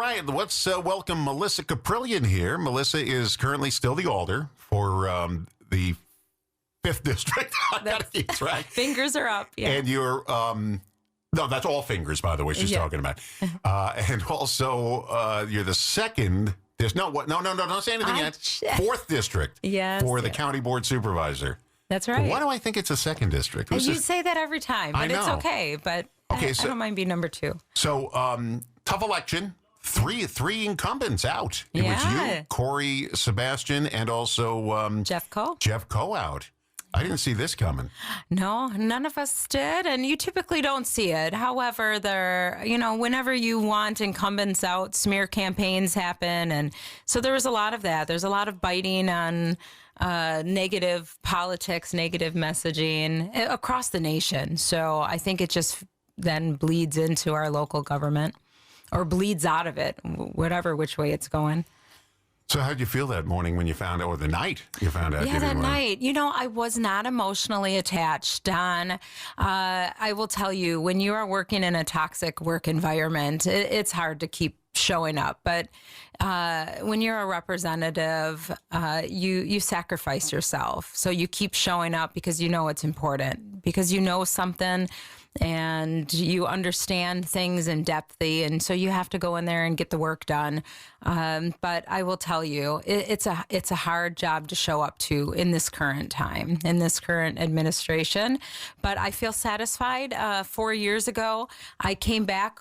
right, let's welcome Melissa Kaprelian here. Melissa is currently still the Alder for the 5th District. I got to keep track. Fingers are up, yeah. And you're, no, that's all fingers, by the way, she's talking about. And also, you're the 2nd, don't say anything yet. 4th District for the County Board Supervisor. That's right. Why do I think it's a 2nd District? You say that every time, but it's okay. But I don't mind being number 2. So, tough election. Three incumbents out. It was you, Corey Sebastian, and also Jeff Coe. Jeff Coe out. I didn't see this coming. No, none of us did, and you typically don't see it. However, whenever you want incumbents out, smear campaigns happen, and so there was a lot of that. There's a lot of biting on negative politics, negative messaging across the nation. So I think it just then bleeds into our local government, or bleeds out of it, which way it's going. So how did you feel that morning when you found out, or the night you found out? Yeah, that night. I was not emotionally attached, Don. I will tell you, when you are working in a toxic work environment, it's hard to keep showing up. But when you're a representative, you sacrifice yourself. So you keep showing up because you know it's important, because you know something and you understand things in depthly, and so you have to go in there and get the work done. But I will tell you, it's a hard job to show up to in this current time, in this current administration. But I feel satisfied. 4 years ago, I came back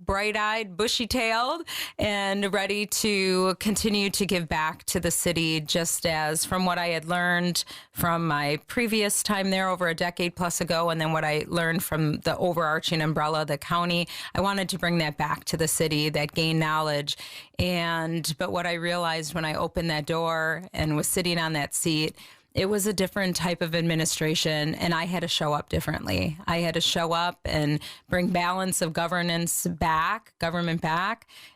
bright-eyed, bushy-tailed, and ready to continue to give back to the city, just as from what I had learned from my previous time there over a decade plus ago, and then what I learned from the overarching umbrella of the county. I wanted to bring that back to the city, that gain knowledge. But what I realized when I opened that door and was sitting on that seat, it was a different type of administration, and I had to show up differently. I had to show up and bring balance of government back,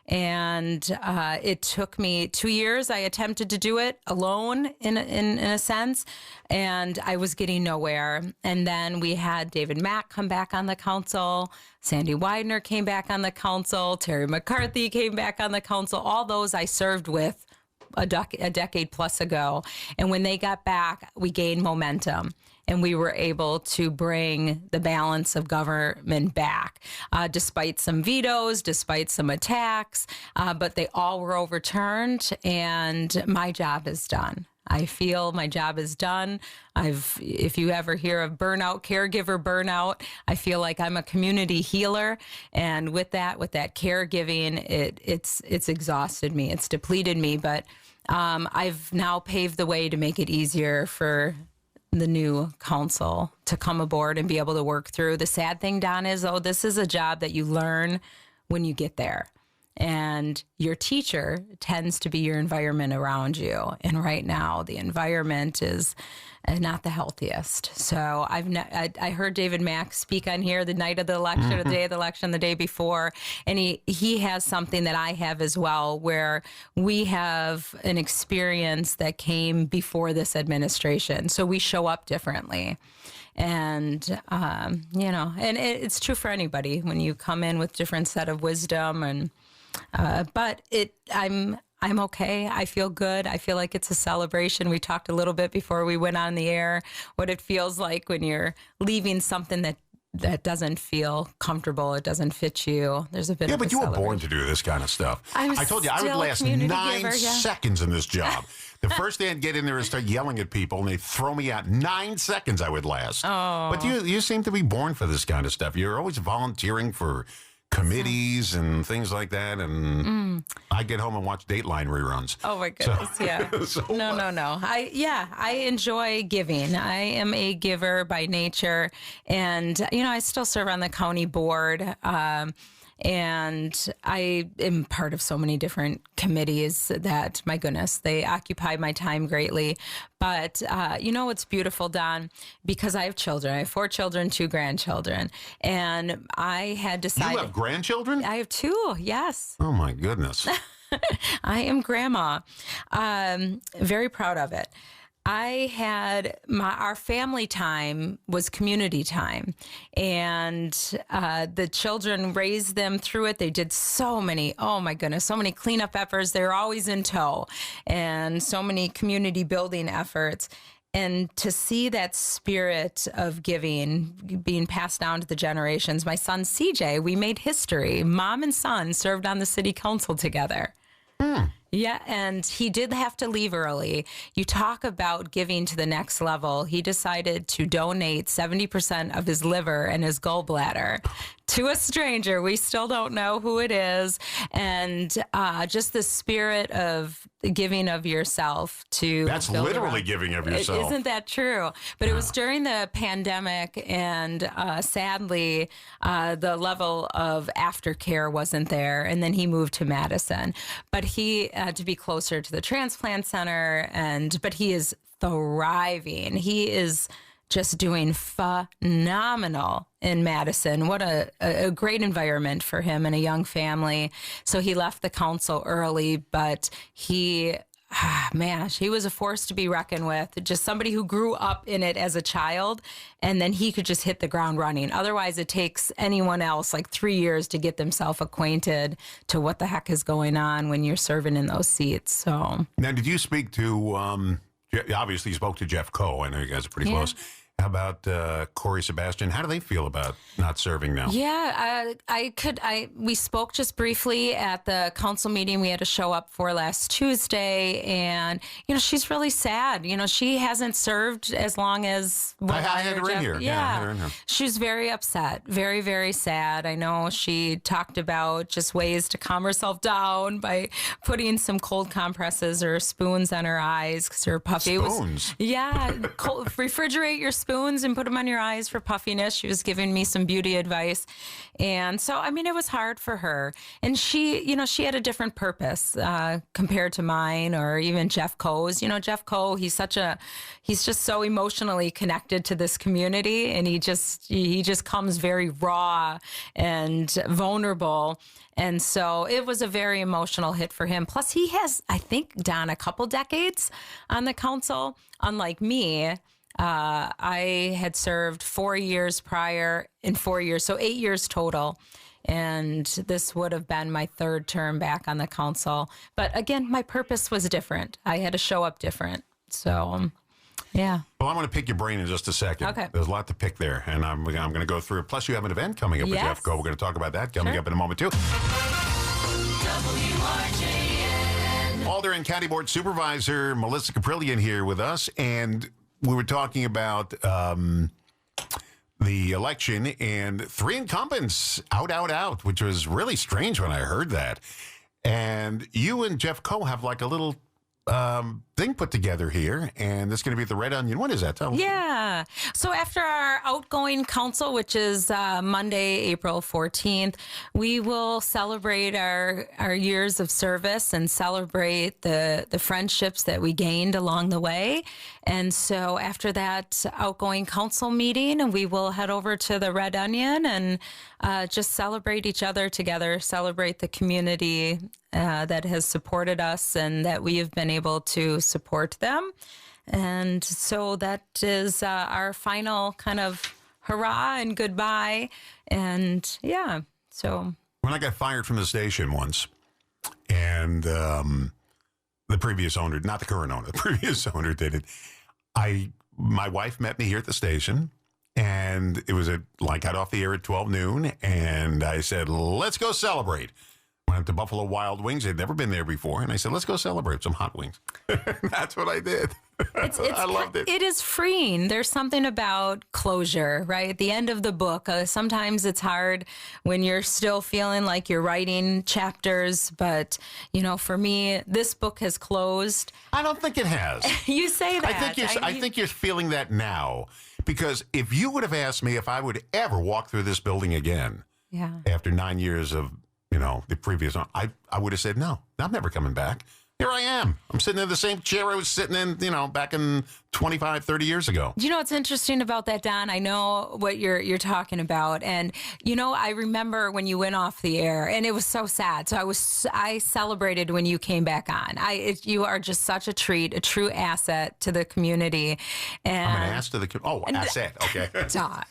and it took me 2 years. I attempted to do it alone in a sense, and I was getting nowhere. And then we had David Mack come back on the council, Sandy Widener came back on the council, Terry McCarthy came back on the council. All those I served with a decade plus ago. And when they got back, we gained momentum, and we were able to bring the balance of government back, despite some vetoes, despite some attacks, but they all were overturned, and my job is done. I feel my job is done. If you ever hear of burnout, caregiver burnout, I feel like I'm a community healer. And with that caregiving, it's exhausted me. It's depleted me. But I've now paved the way to make it easier for the new council to come aboard and be able to work through. The sad thing, Don, is, this is a job that you learn when you get there. And your teacher tends to be your environment around you. And right now, the environment is not the healthiest. So I heard David Mack speak on here the night of the election, or the day of the election, the day before. And he has something that I have as well, where we have an experience that came before this administration. So we show up differently. And, and it's true for anybody when you come in with different set of wisdom but I'm okay. I feel good. I feel like it's a celebration. We talked a little bit before we went on the air, what it feels like when you're leaving something that doesn't feel comfortable. It doesn't fit you. There's a bit of a celebration. But you were born to do this kind of stuff. I told you I would last 9 seconds in this job. The first day I'd get in there and start yelling at people, and they'd throw me out. 9 seconds I would last. Oh. But you seem to be born for this kind of stuff. You're always volunteering for committees and things like that, and I get home and watch Dateline reruns. Oh my goodness, yeah. No. I enjoy giving. I am a giver by nature, and I still serve on the county board. And I am part of so many different committees that, my goodness, they occupy my time greatly. But what's beautiful, Don, because I have children. I have 4 children, 2 grandchildren. And I had decided... You have grandchildren? I have 2, yes. Oh, my goodness. I am grandma. Very proud of it. I had our family time was community time, and the children raised them through it. They did so many, oh my goodness, so many cleanup efforts. They're always in tow, and so many community building efforts. And to see that spirit of giving being passed down to the generations. My son, CJ, we made history. Mom and son served on the city council together. Yeah, and he did have to leave early. You talk about giving to the next level. He decided to donate 70% of his liver and his gallbladder to a stranger. We still don't know who it is. And just the spirit of giving of yourself to... That's literally giving of yourself. Isn't that true? But it was during the pandemic, and sadly, the level of aftercare wasn't there. And then he moved to Madison. But he had to be closer to the transplant center, but he is thriving. He is just doing phenomenal in Madison. What a great environment for him and a young family. So he left the council early, but he was a force to be reckoned with. Just somebody who grew up in it as a child, and then he could just hit the ground running. Otherwise, it takes anyone else like 3 years to get themselves acquainted to what the heck is going on when you're serving in those seats. So now, did you speak to, obviously you spoke to Jeff Coe. I know you guys are pretty close. How about Corey Sebastian? How do they feel about not serving now? Yeah, we spoke just briefly at the council meeting we had to show up for last Tuesday, and she's really sad. She hasn't served as long as I had her in here. Yeah, I had her in here. She's very upset, very, very sad. I know she talked about just ways to calm herself down by putting some cold compresses or spoons on her eyes because her puffy spoons. Refrigerate your spoons and put them on your eyes for puffiness. She was giving me some beauty advice. And so, it was hard for her. And she had a different purpose compared to mine or even Jeff Coe's. Jeff Coe, he's just so emotionally connected to this community, and he just comes very raw and vulnerable. And so it was a very emotional hit for him. Plus, he has, I think, Don, a couple decades on the council, unlike me. I had served 4 years prior in 4 years, so 8 years total. And this would have been my third term back on the council. But again, my purpose was different. I had to show up different. So, yeah. Well, I'm going to pick your brain in just a second. Okay. There's a lot to pick there, and I'm going to go through it. Plus, you have an event coming up with Jeff Coe. We're going to talk about that coming up in a moment, too. WRJN. Alder and County Board Supervisor Melissa Kaprelian here with us, and we were talking about the election and 3 incumbents out, which was really strange when I heard that. And you and Jeff Coe have like a little thing put together here, and it's going to be at the Red Onion. What is that? Tell us. Yeah. So after our outgoing council, which is Monday, April 14th, we will celebrate our years of service and celebrate the friendships that we gained along the way. And so after that outgoing council meeting, we will head over to the Red Onion and just celebrate each other together, celebrate the community that has supported us and that we have been able to support them. And so that is our final kind of hurrah and goodbye. And yeah, so. When I got fired from the station once, and the previous owner, not the current owner, the previous owner did it, my wife met me here at the station, and it was got off the air at 12 noon, and I said, let's go celebrate. Went to Buffalo Wild Wings. They'd never been there before. And I said, let's go celebrate some hot wings. That's what I did. I loved it. It is freeing. There's something about closure, right? At the end of the book, sometimes it's hard when you're still feeling like you're writing chapters. But, for me, this book has closed. I don't think it has. You say that. I think you're feeling that now. Because if you would have asked me if I would ever walk through this building again after 9 years of the previous one, I would have said, no, I'm never coming back. Here I am. I'm sitting in the same chair I was sitting in, back in 25, 30 years ago. You know what's interesting about that, Don? I know what you're talking about. And, I remember when you went off the air, and it was so sad. So I celebrated when you came back on. You are just such a treat, a true asset to the community. And I'm an ass to the asset. Okay. Don.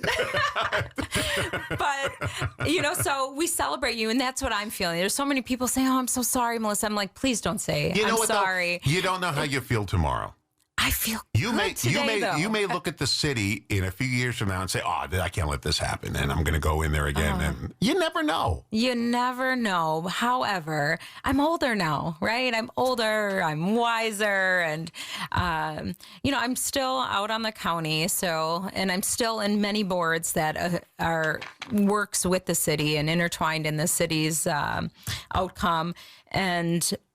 But, so we celebrate you, and that's what I'm feeling. There's so many people saying, "Oh, I'm so sorry, Melissa." I'm like, please don't say I'm what, sorry. Though? You don't know how you feel tomorrow. I feel good today, you may look at the city in a few years from now and say, "Oh, I can't let this happen," and I'm going to go in there again. And you never know. You never know. However, I'm older now, right? I'm older. I'm wiser, and I'm still out on the county. And I'm still in many boards that works with the city and intertwined in the city's outcome.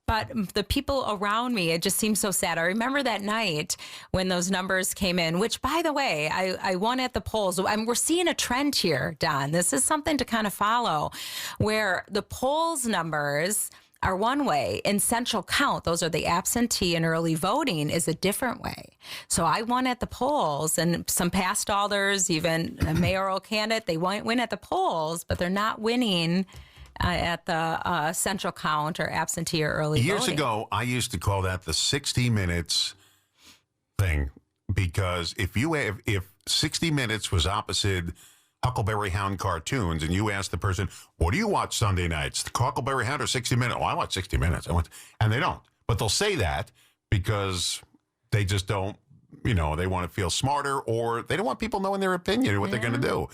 But the people around me, it just seems so sad. I remember that night when those numbers came in, which, by the way, I won at the polls. We're seeing a trend here, Don. This is something to kind of follow, where the polls numbers are one way. In central count, those are the absentee and early voting, is a different way. So I won at the polls, and some past alders, even a mayoral candidate, they win at the polls, but they're not winning at the central count or absentee or early voting. Years voting. ago, I used to call that the 60 Minutes thing, because if 60 Minutes was opposite Huckleberry Hound cartoons, and you asked the person, "What do you watch Sunday nights, the Huckleberry Hound or 60 Minutes?" "Oh, I watch 60 Minutes." And they don't. But they'll say that because they just don't, they want to feel smarter, or they don't want people knowing their opinion or what they're going to do.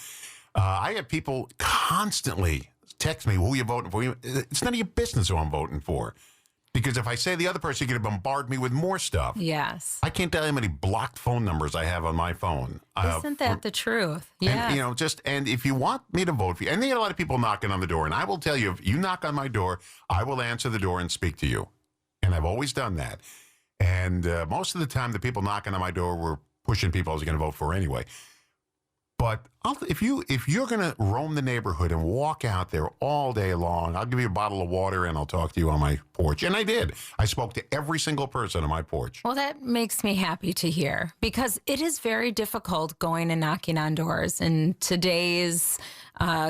I have people constantly text me, "Who are you voting for?" It's none of your business who I'm voting for. Because if I say the other person, you're going to bombard me with more stuff. Yes. I can't tell you how many blocked phone numbers I have on my phone. Isn't that the truth? Yeah. And if you want me to vote for you, and there are a lot of people knocking on the door, and I will tell you, if you knock on my door, I will answer the door and speak to you. And I've always done that. And most of the time, the people knocking on my door were pushing people I was going to vote for anyway. But if you're going to roam the neighborhood and walk out there all day long, I'll give you a bottle of water and I'll talk to you on my porch. And I did. I spoke to every single person on my porch. Well, that makes me happy to hear, because it is very difficult going and knocking on doors in today's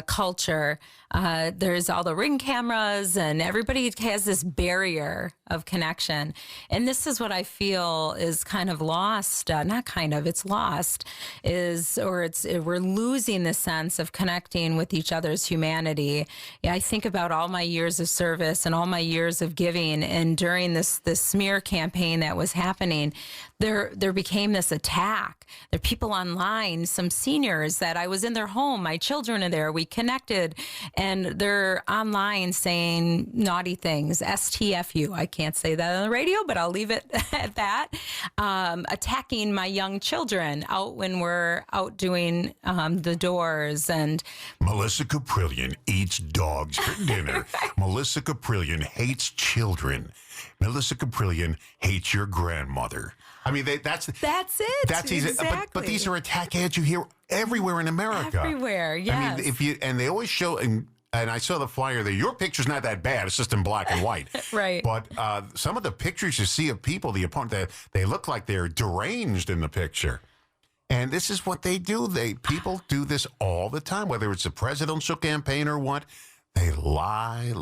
culture. There's all the Ring cameras, and everybody has this barrier of connection. And this is what I feel is kind of lost. It's lost. We're losing the sense of connecting with each other's humanity. Yeah, I think about all my years of service and all my years of giving, and during this smear campaign that was happening, there became this attack. There are people online, some seniors that I was in their home, my children are there, we connected, and they're online saying naughty things, STFU. I can't say that on the radio, but I'll leave it at that. Attacking my young children out when we're out doing the doors. And Melissa Kaprelian eats dogs for dinner. Melissa Kaprelian hates children. Melissa Kaprelian hates your grandmother. I mean, that's it. That's easy. Exactly. But these are attack ads you hear everywhere in America. Everywhere, yes. I mean, and they always show, and I saw the flyer there. Your picture's not that bad. It's just in black and white. Right. But some of the pictures you see of people, the opponent, they look like they're deranged in the picture. And this is what they do. People do this all the time, whether it's a presidential campaign or what. They lie,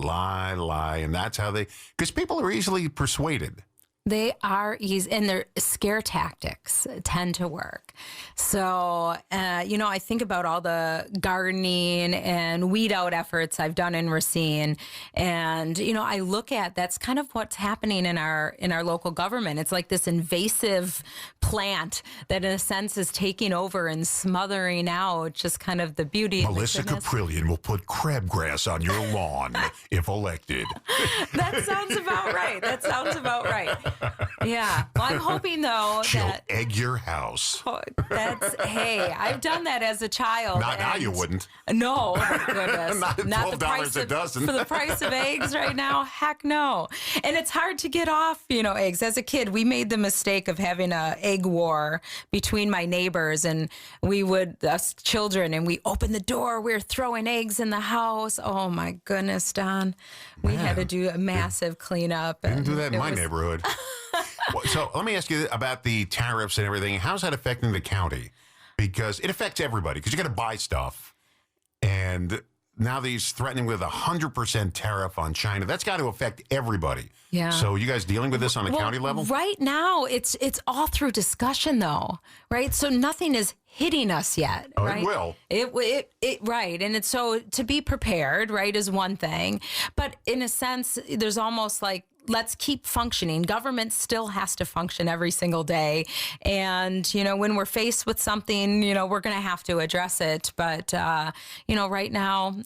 and that's how because people are easily persuaded. They are easy, and their scare tactics tend to work. So, I think about all the gardening and weed out efforts I've done in Racine, and I look at that's kind of what's happening in our local government. It's like this invasive plant that, in a sense, is taking over and smothering out just kind of the beauty. Melissa Kaprelian will put crabgrass on your lawn if elected. That sounds about right. Yeah. Well, I'm hoping, though, She'll egg your house. Hey, I've done that as a child. Now you wouldn't. No, oh my goodness. Not the price $12 a dozen. For the price of eggs right now? Heck no. And it's hard to get off, eggs. As a kid, we made the mistake of having a egg war between my neighbors, and us children, and we opened the door. We were throwing eggs in the house. Oh my goodness, Don. We had to do a massive cleanup. Didn't do that in my neighborhood. So let me ask you about the tariffs and everything. How's that affecting the county? Because it affects everybody, because you got to buy stuff. And now he's threatening with 100% tariff on China. That's got to affect everybody. Yeah. So you guys dealing with this on a county level? Right now, it's all through discussion, though, right? So nothing is hitting us yet. Oh, right? It will. Right. And it's so to be prepared, right, is one thing. But in a sense, there's almost like, let's keep functioning. Government still has to function every single day. And, when we're faced with something, we're going to have to address it. But, right now,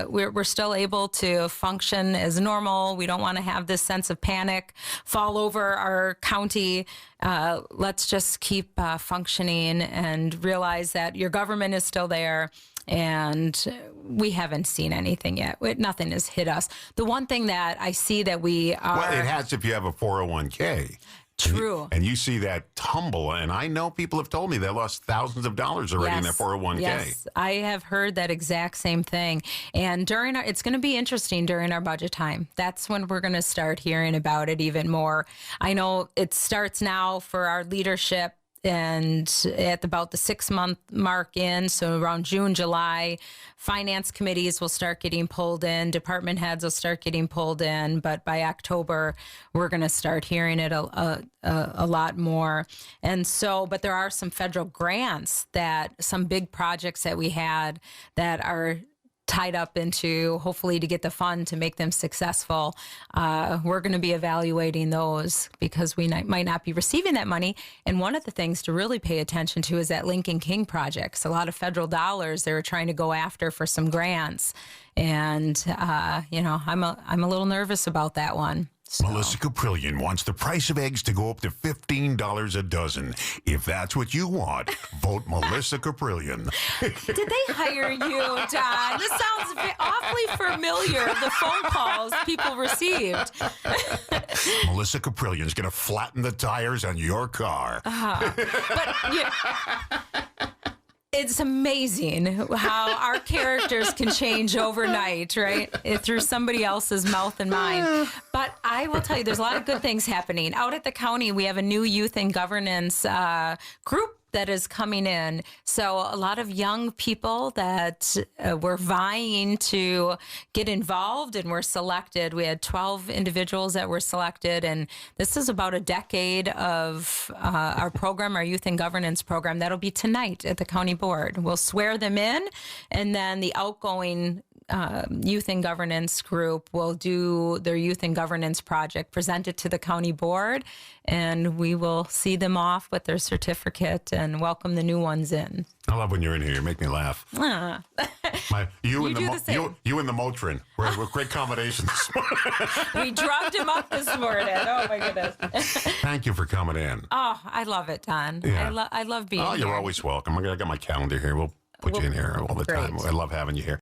we're still able to function as normal. We don't want to have this sense of panic fall over our county. Let's just keep functioning and realize that your government is still there. And we haven't seen anything yet. Nothing has hit us. The one thing that I see that we are... Well, it has if you have a 401k. True. And you see that tumble. And I know people have told me they lost thousands of dollars already in their 401k. Yes, I have heard that exact same thing. And it's going to be interesting during our budget time. That's when we're going to start hearing about it even more. I know it starts now for our leadership. And at about the 6-month mark in, so around June, July, finance committees will start getting pulled in, department heads will start getting pulled in, but by October, we're going to start hearing it a lot more. And so, but there are some federal grants some big projects that we had that are tied up into, hopefully to get the fund to make them successful. We're going to be evaluating those because we might not be receiving that money. And one of the things to really pay attention to is that Lincoln King projects. A lot of federal dollars they were trying to go after for some grants. And, I'm a little nervous about that one. So. Melissa Kaprelian wants the price of eggs to go up to $15 a dozen. If that's what you want, vote Melissa Kaprelian. Did they hire you, Don? This sounds awfully familiar, the phone calls people received. Melissa Kaprelian's going to flatten the tires on your car. It's amazing how our characters can change overnight, right? Through somebody else's mouth and mind. But I will tell you, there's a lot of good things happening. Out at the county, we have a new youth and governance group that is coming in. So a lot of young people that were vying to get involved and were selected. We had 12 individuals that were selected. And this is about a decade of our program, our youth and governance program. That'll be tonight at the county board. We'll swear them in, and then the outgoing youth and governance group will do their youth and governance project, present it to the county board, and we will see them off with their certificate and welcome the new ones in. I love when you're in here. You make me laugh. You and the Motrin. We're great combinations. We drugged him up this morning. Oh my goodness. Thank you for coming in. Oh, I love it, Don. Yeah. I love being here. Oh, you're always welcome. I got my calendar here. We'll put you in here all the time. I love having you here.